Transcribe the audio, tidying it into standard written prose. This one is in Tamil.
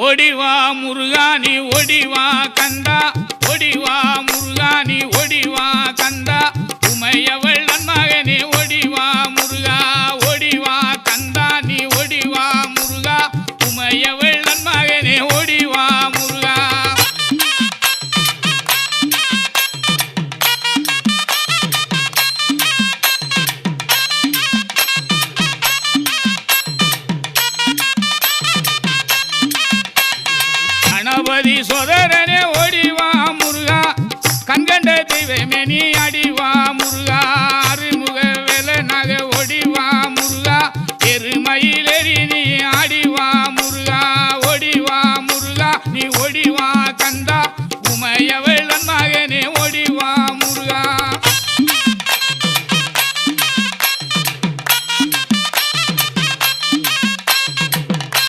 ஓடிவா முருகா நீ ஓடிவா கந்தா, ஓடிவா முருகா நீ ஓடிவா கந்தா, உமையவள் நன்மகனே ஓடிவா முருகா, ஓடிவா கந்தா நீ ஓடிவா முருகா, உமையவள் நன்மகனே ஓடிவா முருகா. கணபதி சோதரனே ஓடிவா முருகா, கண்கண்ட தெய்வமே நீ அடிவா